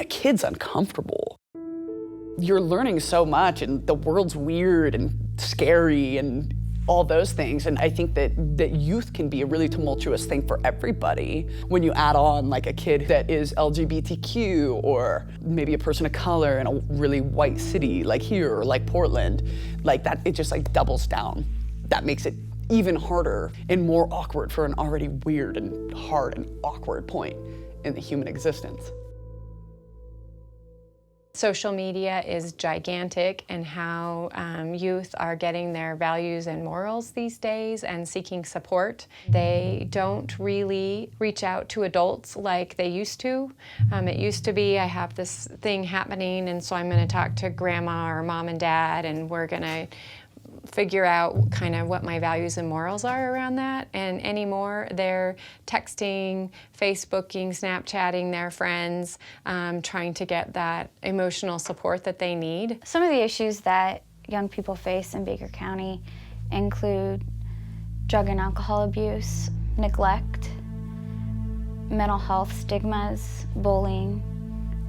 a kid's uncomfortable. You're learning so much, and the world's weird and scary and all those things. And I think that youth can be a really tumultuous thing for everybody. When you add on like a kid that is LGBTQ, or maybe a person of color in a really white city like here or like Portland, like that, it just like doubles down. That makes it even harder and more awkward for an already weird and hard and awkward point in the human existence. Social media is gigantic in how youth are getting their values and morals these days and seeking support. They don't really reach out to adults like they used to. It used to be, I have this thing happening, and so I'm going to talk to grandma or mom and dad, and we're going to figure out kind of what my values and morals are around that. And anymore, they're texting, Facebooking, Snapchatting their friends, trying to get that emotional support that they need. Some of the issues that young people face in Baker County include drug and alcohol abuse, neglect, mental health stigmas, bullying,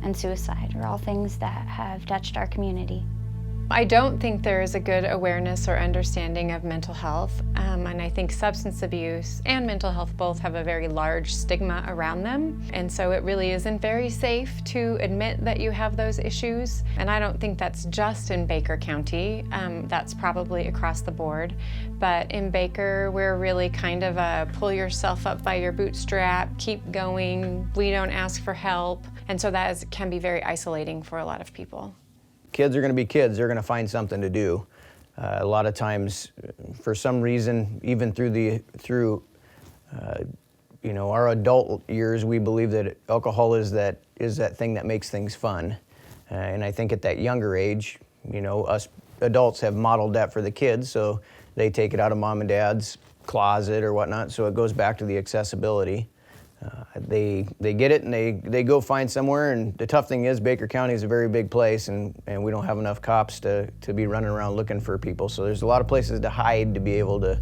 and suicide are all things that have touched our community. I don't think there is a good awareness or understanding of mental health, and I think substance abuse and mental health both have a very large stigma around them, and so it really isn't very safe to admit that you have those issues. And I don't think that's just in Baker County, that's probably across the board, but in Baker we're really kind of a pull yourself up by your bootstrap, keep going, we don't ask for help, and so that can be very isolating for a lot of people. Kids are going to be kids. They're going to find something to do. A lot of times, for some reason, even through our adult years, we believe that alcohol is that thing that makes things fun. And I think at that younger age, us adults have modeled that for the kids, so they take it out of mom and dad's closet or whatnot. So it goes back to the accessibility. They get it and they go find somewhere, and the tough thing is Baker County is a very big place, and we don't have enough cops to be running around looking for people. So there's a lot of places to hide to be able to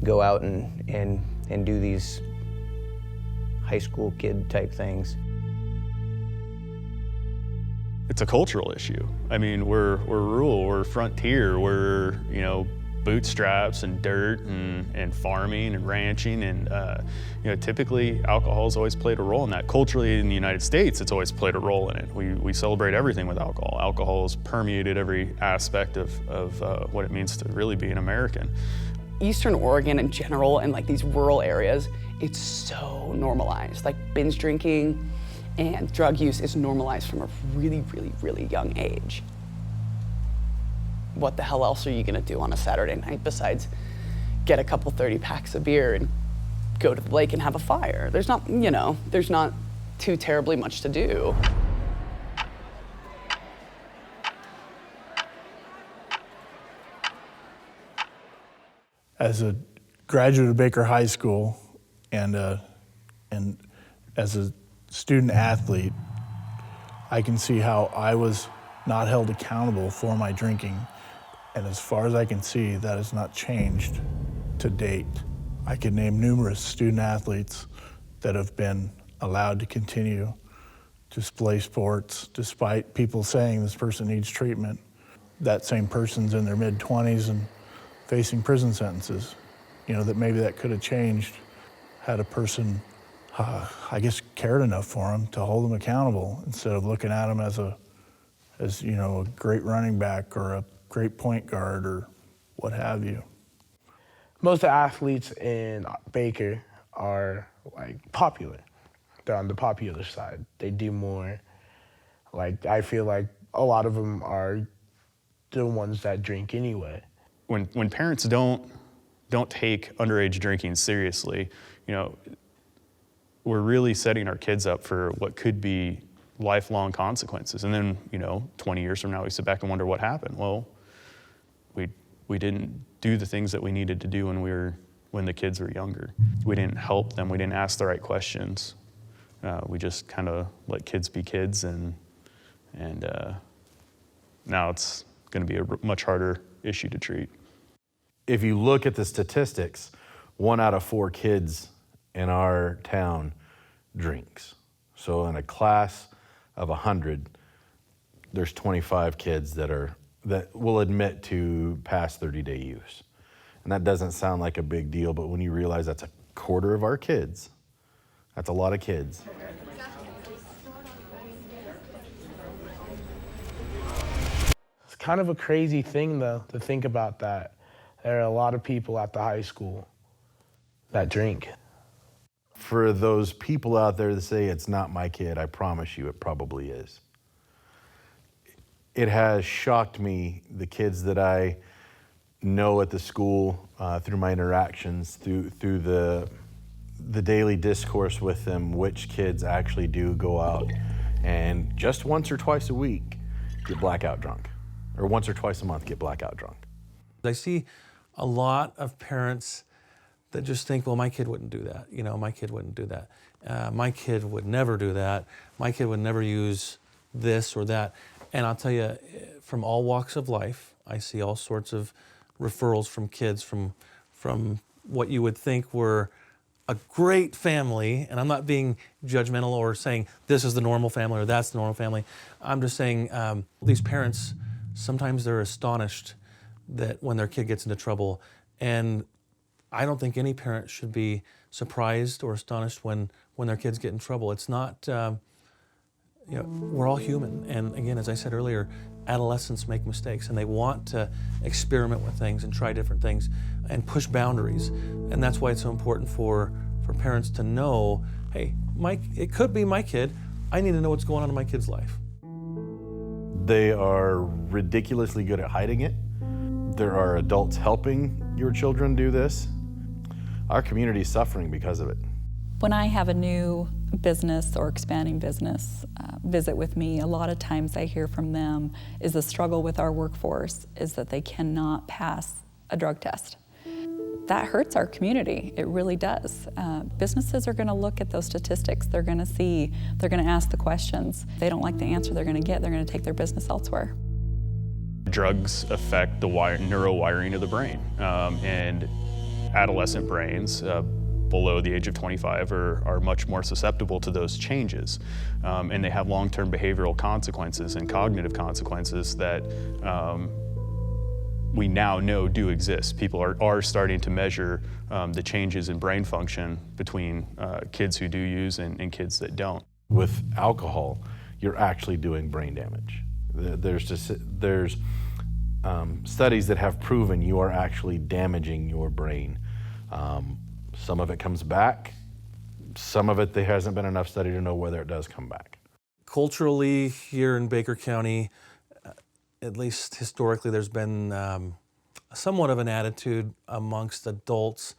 go out and do these high school kid type things. It's a cultural issue. I mean, we're rural, we're frontier, we're bootstraps and dirt and farming and ranching, and typically alcohol's always played a role in that. Culturally in the United States, it's always played a role in it. We celebrate everything with alcohol. Alcohol has permeated every aspect of what it means to really be an American. Eastern Oregon in general, and like these rural areas, it's so normalized. Like binge drinking and drug use is normalized from a really, really, really young age. What the hell else are you gonna do on a Saturday night besides get a couple 30 packs of beer and go to the lake and have a fire? There's not too terribly much to do. As a graduate of Baker High School and as a student athlete, I can see how I was not held accountable for my drinking. And as far as I can see, that has not changed to date. I could name numerous student athletes that have been allowed to continue to play sports despite people saying this person needs treatment. That same person's in their mid-20s and facing prison sentences. That maybe that could have changed had a person, cared enough for them to hold them accountable instead of looking at them as a great running back or a great point guard or what have you. Most of the athletes in Baker are popular. They're on the popular side. They do more. I feel like a lot of them are the ones that drink anyway. When parents don't take underage drinking seriously, we're really setting our kids up for what could be lifelong consequences. And then, 20 years from now, we sit back and wonder what happened. Well, we didn't do the things that we needed to do when the kids were younger. We didn't help them. We didn't ask the right questions. We just kind of let kids be kids, and now it's going to be a much harder issue to treat. If you look at the statistics, 1 out of 4 kids in our town drinks. So in a class of 100, there's 25 kids that will admit to past 30-day use. And that doesn't sound like a big deal, but when you realize that's a quarter of our kids, that's a lot of kids. It's kind of a crazy thing, though, to think about that. There are a lot of people at the high school that drink. For those people out there that say it's not my kid, I promise you it probably is. It has shocked me, the kids that I know at the school, through my interactions, through the daily discourse with them, which kids actually do go out and just once or twice a week get blackout drunk, or once or twice a month get blackout drunk. I see a lot of parents that just think, well, my kid wouldn't do that. You know, my kid wouldn't do that. My kid would never do that. My kid would never use this or that. And I'll tell you, from all walks of life, I see all sorts of referrals from kids from what you would think were a great family. And I'm not being judgmental or saying this is the normal family or that's the normal family. I'm just saying these parents, sometimes they're astonished that when their kid gets into trouble. And I don't think any parent should be surprised or astonished when their kids get in trouble. It's not, you know, we're all human. And again, as I said earlier, adolescents make mistakes and they want to experiment with things and try different things and push boundaries. And that's why it's so important for parents to know, hey, it could be my kid. I need to know what's going on in my kid's life. They are ridiculously good at hiding it. There are adults helping your children do this. Our community is suffering because of it. When I have a new business or expanding business visit with me, a lot of times I hear from them is the struggle with our workforce is that they cannot pass a drug test. That hurts our community, it really does. Businesses are gonna look at those statistics, they're gonna see, they're gonna ask the questions. If they don't like the answer they're gonna get, they're gonna take their business elsewhere. Drugs affect the neurowiring of the brain, and adolescent brains below the age of 25 are much more susceptible to those changes, and they have long-term behavioral consequences and cognitive consequences that we now know do exist. People are starting to measure the changes in brain function between kids who do use and kids that don't. With alcohol, you're actually doing brain damage. There's studies that have proven you are actually damaging your brain. Some of it comes back. Some of it, there hasn't been enough study to know whether it does come back. Culturally, here in Baker County, at least historically, there's been somewhat of an attitude amongst adults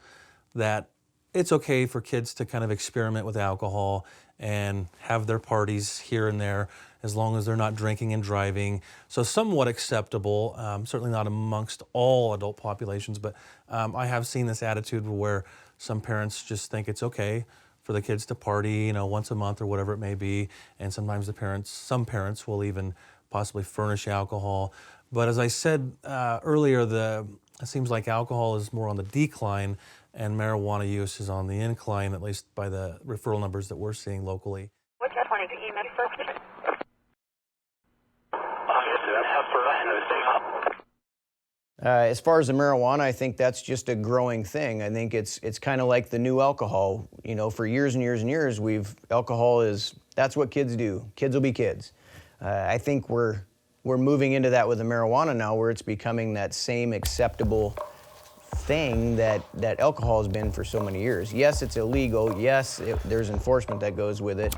that it's okay for kids to kind of experiment with alcohol and have their parties here and there as long as they're not drinking and driving. So somewhat acceptable, certainly not amongst all adult populations, but I have seen this attitude where some parents just think it's okay for the kids to party, once a month or whatever it may be, and sometimes some parents will even possibly furnish alcohol. But as I said earlier, it seems like alcohol is more on the decline and marijuana use is on the incline, at least by the referral numbers that we're seeing locally. What's that point to email first? As far as the marijuana, I think that's just a growing thing. I think it's kind of like the new alcohol. For years and years and years, that's what kids do. Kids will be kids. I think we're moving into that with the marijuana now, where it's becoming that same acceptable thing that alcohol has been for so many years. Yes, it's illegal. Yes, there's enforcement that goes with it.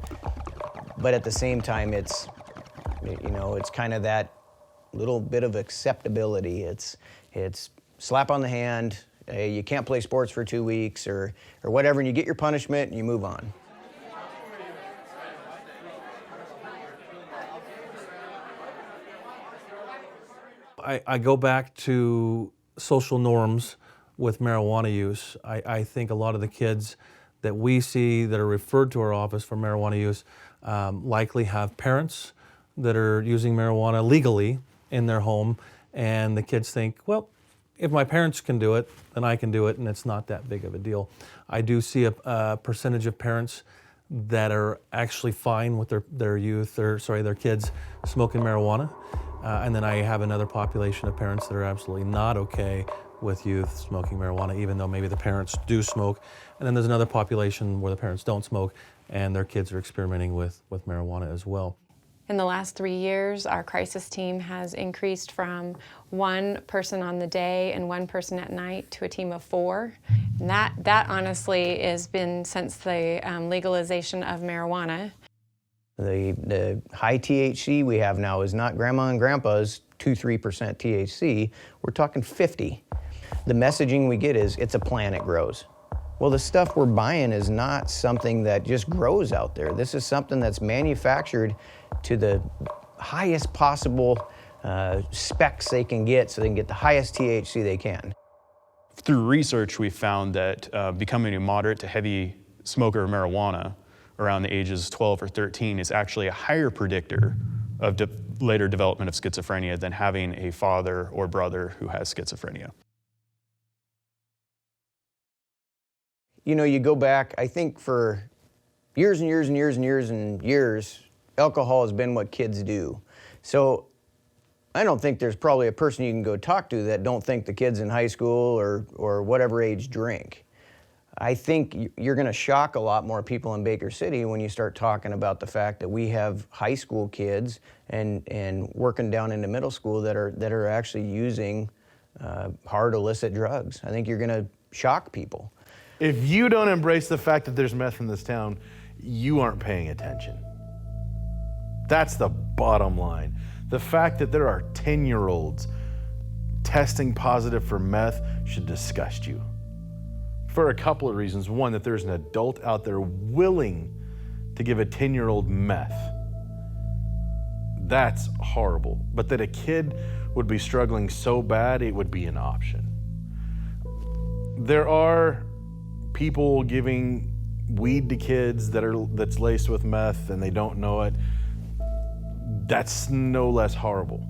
But at the same time, it's kind of that little bit of acceptability. It's slap on the hand. Hey, you can't play sports for 2 weeks or whatever, and you get your punishment and you move on. I go back to social norms with marijuana use. I think a lot of the kids that we see that are referred to our office for marijuana use likely have parents that are using marijuana legally in their home, and the kids think, well, if my parents can do it, then I can do it, and it's not that big of a deal. I do see a percentage of parents that are actually fine with their kids smoking marijuana. And then I have another population of parents that are absolutely not okay with youth smoking marijuana, even though maybe the parents do smoke. And then there's another population where the parents don't smoke and their kids are experimenting with marijuana as well. In the last 3 years, our crisis team has increased from 1 person on the day and 1 person at night to a team of 4. And that honestly has been since the legalization of marijuana. The high THC we have now is not grandma and grandpa's 2-3% THC. We're talking 50. The messaging we get is it's a plant, it grows. Well, the stuff we're buying is not something that just grows out there. This is something that's manufactured to the highest possible specs they can get so they can get the highest THC they can. Through research, we found that becoming a moderate to heavy smoker of marijuana around the ages 12 or 13 is actually a higher predictor of later development of schizophrenia than having a father or brother who has schizophrenia. You know, you go back, I think for years and years and years and years and years, alcohol has been what kids do. So I don't think there's probably a person you can go talk to that don't think the kids in high school or whatever age drink. I think you're going to shock a lot more people in Baker City when you start talking about the fact that we have high school kids and working down into middle school that are actually using hard illicit drugs. I think you're going to shock people. If you don't embrace the fact that there's meth in this town, you aren't paying attention. That's the bottom line. The fact that there are 10-year-olds testing positive for meth should disgust you. For a couple of reasons. One, that there's an adult out there willing to give a 10-year-old meth. That's horrible. But that a kid would be struggling so bad, it would be an option. There are people giving weed to kids that's laced with meth and they don't know it. That's no less horrible.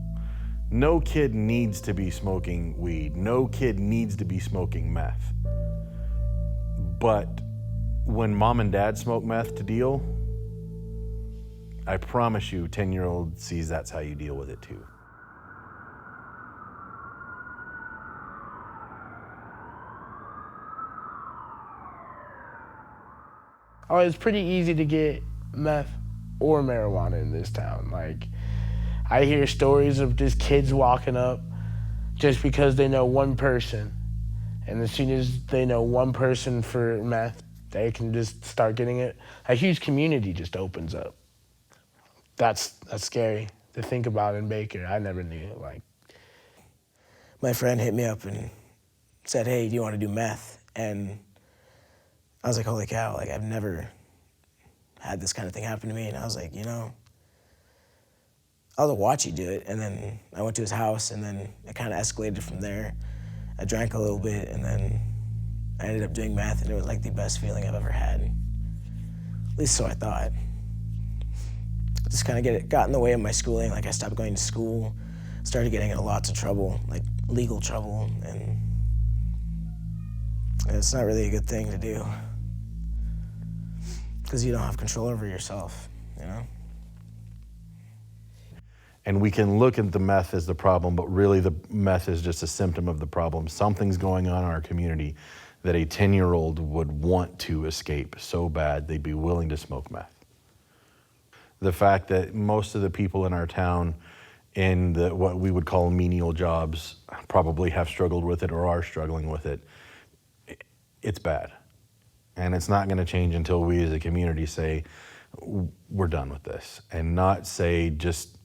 No kid needs to be smoking weed. No kid needs to be smoking meth. But when mom and dad smoke meth to deal, I promise you 10-year-old sees that's how you deal with it too. Oh, it's pretty easy to get meth or marijuana in this town. Like, I hear stories of just kids walking up just because they know one person. And as soon as they know one person for meth, they can just start getting it. A huge community just opens up. That's scary to think about in Baker. I never knew. Like, my friend hit me up and said, "Hey, do you want to do meth?" And I was like, holy cow, like I've never had this kind of thing happen to me. And I was like, you know, I'll watch you do it. And then I went to his house and then it kind of escalated from there. I drank a little bit and then I ended up doing meth and it was like the best feeling I've ever had. At least so I thought. Just kind of got in the way of my schooling. Like I stopped going to school, started getting in lots of trouble, like legal trouble, and it's not really a good thing to do because you don't have control over yourself, you know? And we can look at the meth as the problem, but really the meth is just a symptom of the problem. Something's going on in our community that a 10-year-old would want to escape so bad they'd be willing to smoke meth. The fact that most of the people in our town in what we would call menial jobs probably have struggled with it or are struggling with it, it's bad. And it's not going to change until we as a community say, we're done with this, and not say just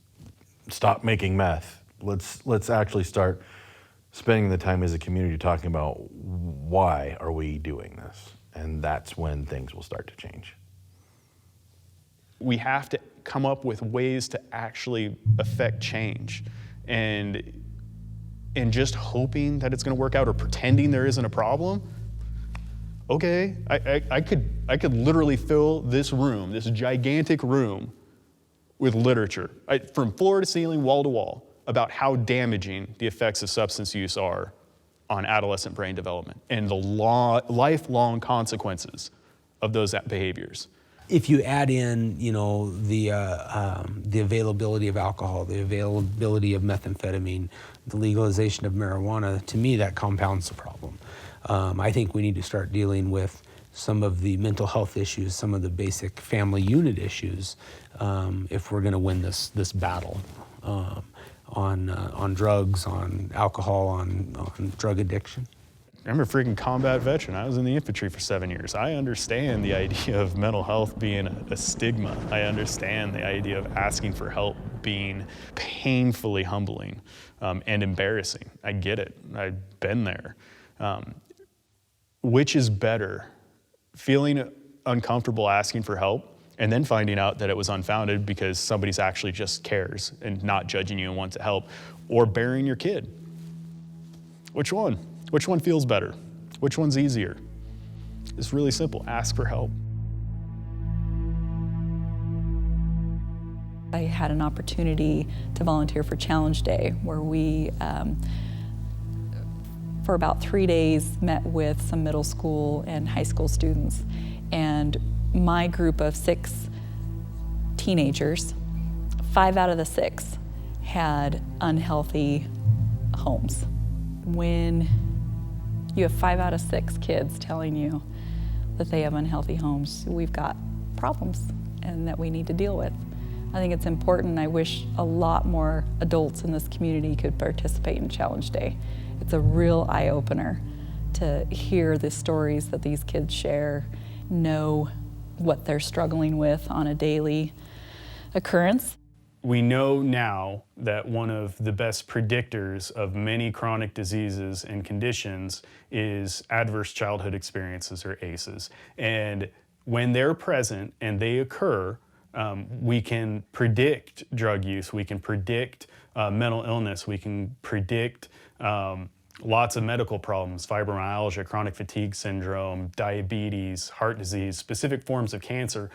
stop making meth. Let's actually start spending the time as a community talking about why are we doing this, and that's when things will start to change. We have to come up with ways to actually affect change, and just hoping that it's going to work out or pretending there isn't a problem. Okay, I could literally fill this room, this gigantic room, with literature, from floor to ceiling, wall to wall, about how damaging the effects of substance use are on adolescent brain development and the lifelong consequences of those behaviors. if you add in, you know, the availability of alcohol, the availability of methamphetamine, the legalization of marijuana, to me that compounds the problem. I think we need to start dealing with some of the mental health issues, some of the basic family unit issues, if we're going to win this battle on drugs, on alcohol, on drug addiction. I'm a freaking combat veteran. I was in the infantry for 7 years. I understand the idea of mental health being a stigma. I understand the idea of asking for help being painfully humbling and embarrassing. I get it. I've been there. Which is better? Feeling uncomfortable asking for help and then finding out that it was unfounded because somebody's actually just cares and not judging you and wants to help, or burying your kid? Which one? Which one feels better? Which one's easier? It's really simple. Ask for help. I had an opportunity to volunteer for Challenge Day, where we, for about 3 days, met with some middle school and high school students. And my group of 6 teenagers, 5 out of the 6 had unhealthy homes. When you have 5 out of 6 kids telling you that they have unhealthy homes, we've got problems and that we need to deal with. I think it's important. I wish a lot more adults in this community could participate in Challenge Day. It's a real eye-opener to hear the stories that these kids share, know what they're struggling with on a daily occurrence. We know now that one of the best predictors of many chronic diseases and conditions is adverse childhood experiences, or ACEs. And when they're present and they occur, we can predict drug use, we can predict mental illness, we can predict lots of medical problems, fibromyalgia, chronic fatigue syndrome, diabetes, heart disease, specific forms of cancer,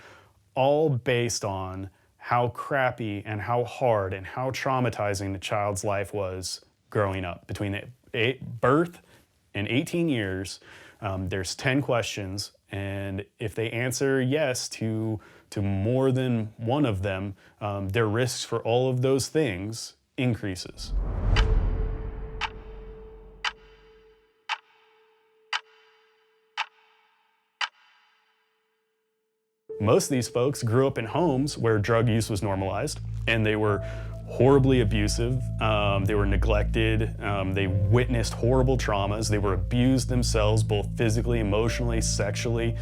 all based on how crappy and how hard and how traumatizing the child's life was growing up. Between birth and 18 years, there's 10 questions, and if they answer yes to more than one of them, their risks for all of those things increases. Most of these folks grew up in homes where drug use was normalized, and they were horribly abusive, they were neglected, they witnessed horrible traumas, they were abused themselves, both physically, emotionally, sexually.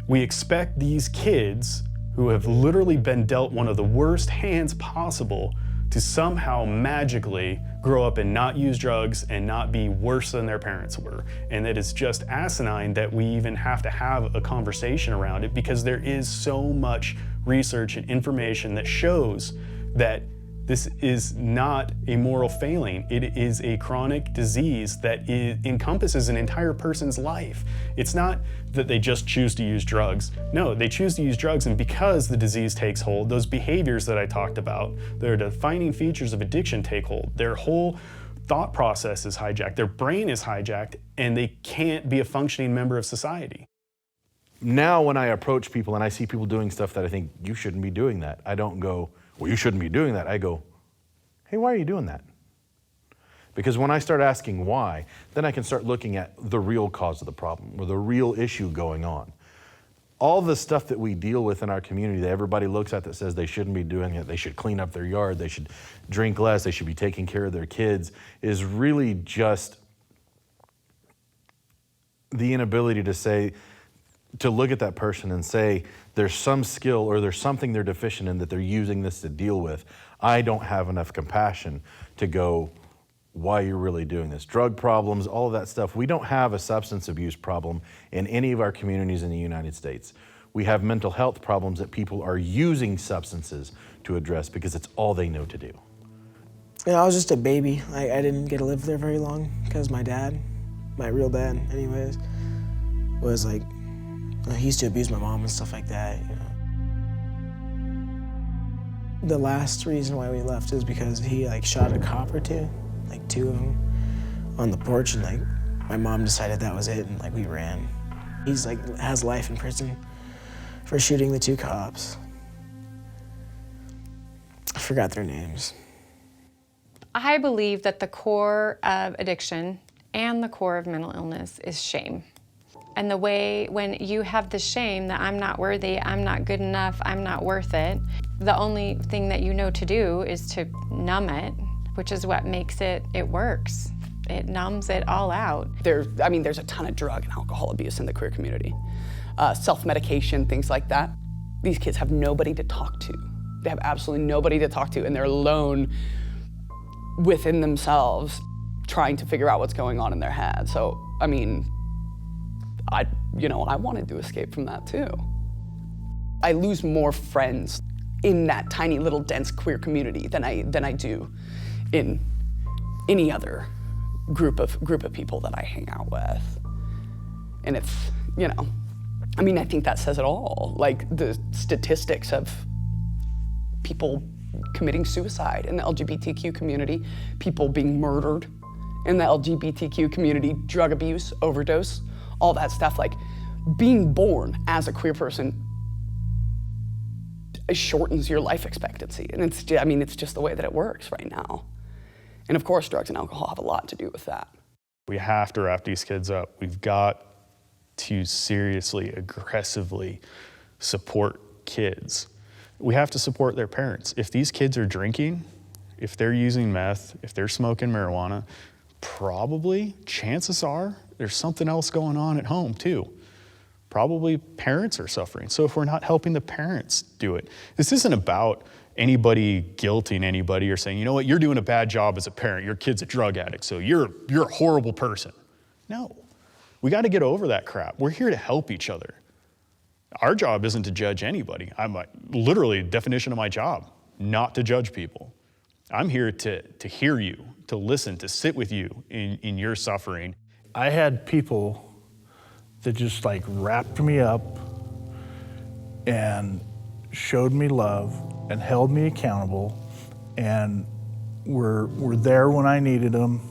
We expect these kids, who have literally been dealt one of the worst hands possible, to somehow magically grow up and not use drugs and not be worse than their parents were. And it is just asinine that we even have to have a conversation around it, because there is so much research and information that shows that this is not a moral failing. It is a chronic disease that encompasses an entire person's life. It's not that they just choose to use drugs. No, they choose to use drugs, and because the disease takes hold, those behaviors that I talked about, their defining features of addiction take hold. Their whole thought process is hijacked, their brain is hijacked, and they can't be a functioning member of society. Now when I approach people and I see people doing stuff that I think, you shouldn't be doing that, I don't go, well, you shouldn't be doing that. I go, hey, why are you doing that? Because when I start asking why, then I can start looking at the real cause of the problem, or the real issue going on. All the stuff that we deal with in our community that everybody looks at that says they shouldn't be doing it, they should clean up their yard, they should drink less, they should be taking care of their kids, is really just the inability to look at that person and say, there's some skill or there's something they're deficient in that they're using this to deal with. I don't have enough compassion to go, why you're really doing this. Drug problems, all of that stuff. We don't have a substance abuse problem in any of our communities in the United States. We have mental health problems that people are using substances to address because it's all they know to do. You know, I was just a baby. I didn't get to live there very long because my dad, my real dad anyways, was like, he used to abuse my mom and stuff like that, you know. The last reason why we left is because he shot a cop or two, 2 of them, on the porch, and my mom decided that was it, and we ran. He's has life in prison for shooting the 2 cops. I forgot their names. I believe that the core of addiction and the core of mental illness is shame. And the way when you have the shame that I'm not worthy, I'm not good enough, I'm not worth it, the only thing that you know to do is to numb it, which is what makes it works. It numbs it all out. There's a ton of drug and alcohol abuse in the queer community. Self-medication, things like that. These kids have nobody to talk to. They have absolutely nobody to talk to, and they're alone within themselves trying to figure out what's going on in their head. So, I mean, I wanted to escape from that too. I lose more friends in that tiny little dense queer community than I do in any other group of people that I hang out with. And it's, I think that says it all. Like the statistics of people committing suicide in the LGBTQ community, people being murdered in the LGBTQ community, drug abuse, overdose, all that stuff. Like being born as a queer person shortens your life expectancy. And it's just the way that it works right now. And of course, drugs and alcohol have a lot to do with that. We have to wrap these kids up. We've got to seriously, aggressively support kids. We have to support their parents. If these kids are drinking, if they're using meth, if they're smoking marijuana, probably, chances are, there's something else going on at home too. Probably parents are suffering. So if we're not helping the parents do it, this isn't about anybody guilting anybody or saying, you know what, you're doing a bad job as a parent, your kid's a drug addict, so you're a horrible person. No, we gotta get over that crap. We're here to help each other. Our job isn't to judge anybody. I'm literally, definition of my job, not to judge people. I'm here to hear you, to listen, to sit with you in your suffering. I had people that just like wrapped me up and showed me love and held me accountable and were there when I needed them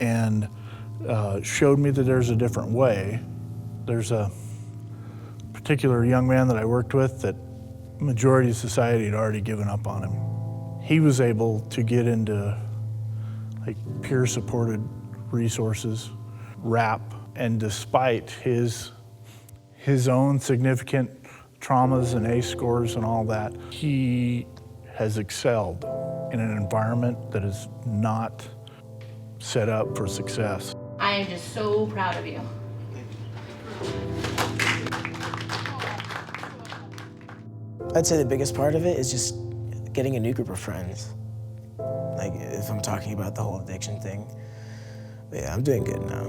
and showed me that there's a different way. There's a particular young man that I worked with that majority of society had already given up on him. He was able to get into like peer supported resources, RAP, and despite his own significant traumas and ACE scores and all that, he has excelled in an environment that is not set up for success. I am just so proud of you. I'd say the biggest part of it is just getting a new group of friends. Like if I'm talking about the whole addiction thing. But yeah, I'm doing good now.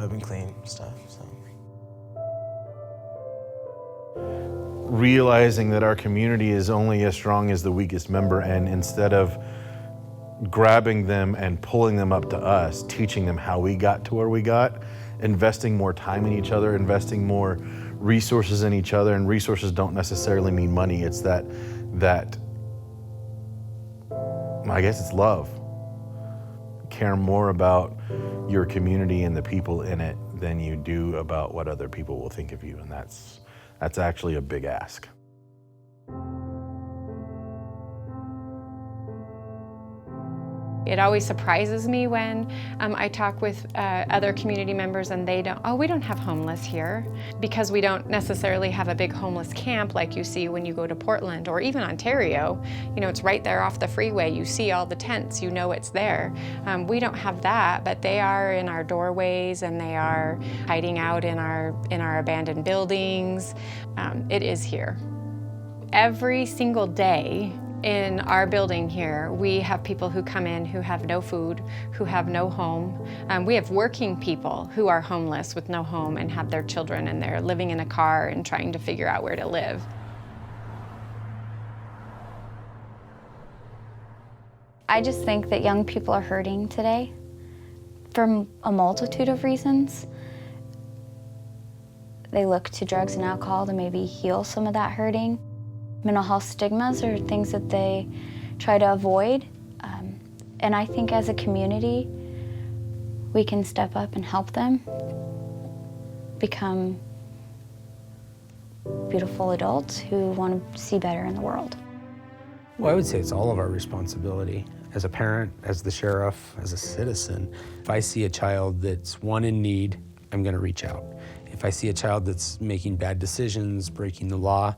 I've been clean and stuff, so. Realizing that our community is only as strong as the weakest member, and instead of grabbing them and pulling them up to us, teaching them how we got to where we got, investing more time in each other, investing more resources in each other, and resources don't necessarily mean money. It's that I guess it's love. Care more about your community and the people in it than you do about what other people will think of you, and that's actually a big ask. It always surprises me when I talk with other community members and we don't have homeless here, because we don't necessarily have a big homeless camp like you see when you go to Portland or even Ontario. It's right there off the freeway. You see all the tents, you know it's there. We don't have that, but they are in our doorways and they are hiding out in our abandoned buildings. It is here. Every single day, in our building here, we have people who come in who have no food, who have no home. We have working people who are homeless with no home and have their children, and they're living in a car and trying to figure out where to live. I just think that young people are hurting today for a multitude of reasons. They look to drugs and alcohol to maybe heal some of that hurting. Mental health stigmas are things that they try to avoid. And I think as a community, we can step up and help them become beautiful adults who want to see better in the world. Well, I would say it's all of our responsibility. As a parent, as the sheriff, as a citizen, if I see a child that's in need, I'm going to reach out. If I see a child that's making bad decisions, breaking the law,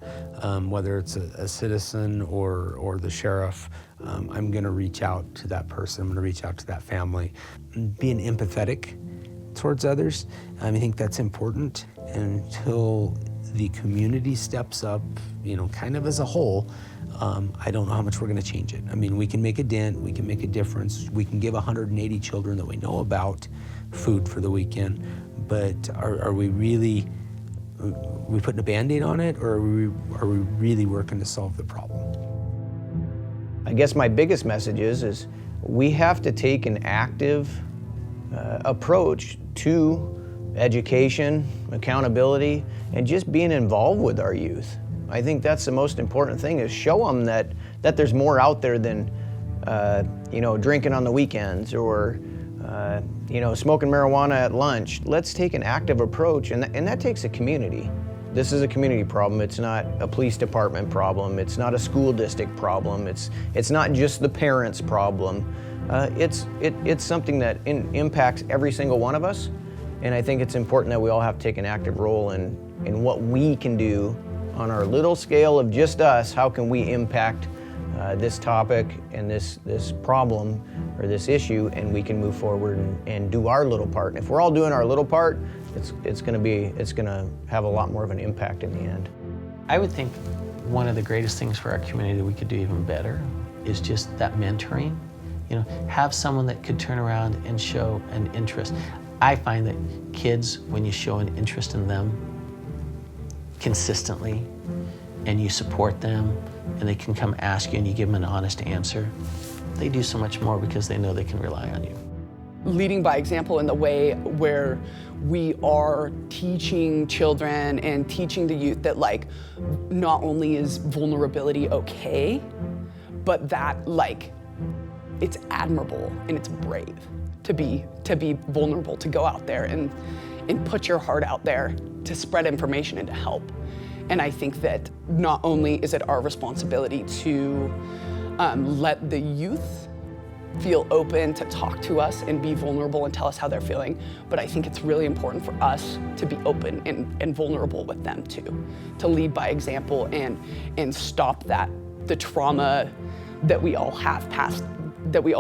whether it's a citizen or the sheriff, I'm going to reach out to that person. I'm going to reach out to that family. Being empathetic towards others, I think that's important until the community steps up, kind of as a whole. I don't know how much we're going to change it. I mean, we can make a dent, we can make a difference. We can give 180 children that we know about food for the weekend, but are we really, we putting a Band-Aid on it, or are we really working to solve the problem? I guess my biggest message is we have to take an active approach to education, accountability, and just being involved with our youth. I think that's the most important thing, is show them that there's more out there than drinking on the weekends or smoking marijuana at lunch. Let's take an active approach, and that takes a community. This is a community problem. It's not a police department problem. It's not a school district problem. It's not just the parents' problem. It's something that impacts every single one of us, and I think it's important that we all have to take an active role in what we can do on our little scale of just us. How can we impact this topic and this problem or this issue, and we can move forward and do our little part. And if we're all doing our little part, it's going to have a lot more of an impact in the end. I would think one of the greatest things for our community that we could do even better is just that mentoring. Have someone that could turn around and show an interest. I find that kids, when you show an interest in them consistently, and you support them, and they can come ask you and you give them an honest answer, they do so much more because they know they can rely on you. Leading by example in the way where we are teaching children and teaching the youth that not only is vulnerability okay, but that it's admirable and it's brave to be vulnerable, to go out there and put your heart out there to spread information and to help. And I think that not only is it our responsibility to let the youth feel open to talk to us and be vulnerable and tell us how they're feeling, but I think it's really important for us to be open and vulnerable with them too, to lead by example and stop the trauma that we all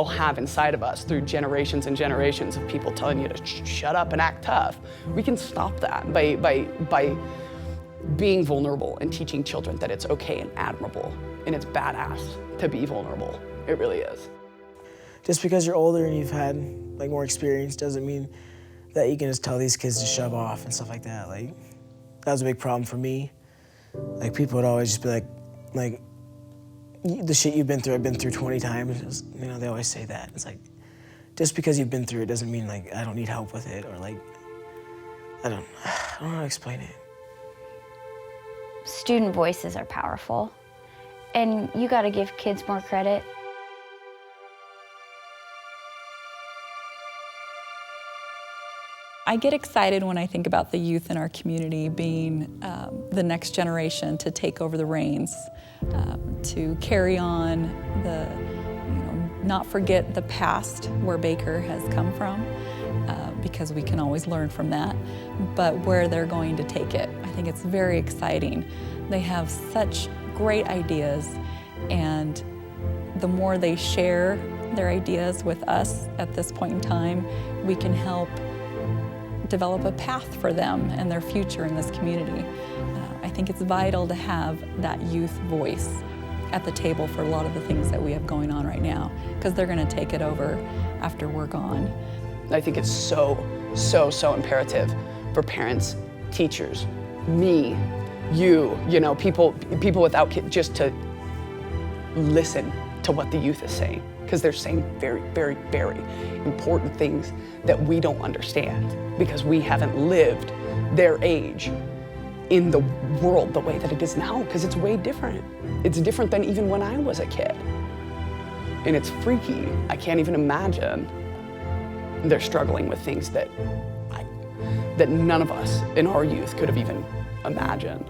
have inside of us through generations and generations of people telling you to shut up and act tough. We can stop that by being vulnerable and teaching children that it's okay and admirable and it's badass to be vulnerable. It really is. Just because you're older and you've had more experience doesn't mean that you can just tell these kids to shove off and stuff like that. That was a big problem for me. People would always just be like, the shit you've been through, I've been through 20 times. They always say that. It's just because you've been through it doesn't mean I don't need help with it, or I don't know how to explain it. Student voices are powerful, and you got to give kids more credit. I get excited when I think about the youth in our community being the next generation to take over the reins, to carry on not forget the past where Baker has come from, because we can always learn from that, but where they're going to take it. I think it's very exciting. They have such great ideas, and the more they share their ideas with us at this point in time, we can help develop a path for them and their future in this community. I think it's vital to have that youth voice at the table for a lot of the things that we have going on right now, because they're going to take it over after we're gone. I think it's so imperative for parents, teachers, me, you, people without kids, just to listen to what the youth is saying, because they're saying very, very, very important things that we don't understand because we haven't lived their age in the world the way that it is now, because it's way different. It's different than even when I was a kid. And it's freaky. I can't even imagine. They're struggling with things that none of us in our youth could have even imagined.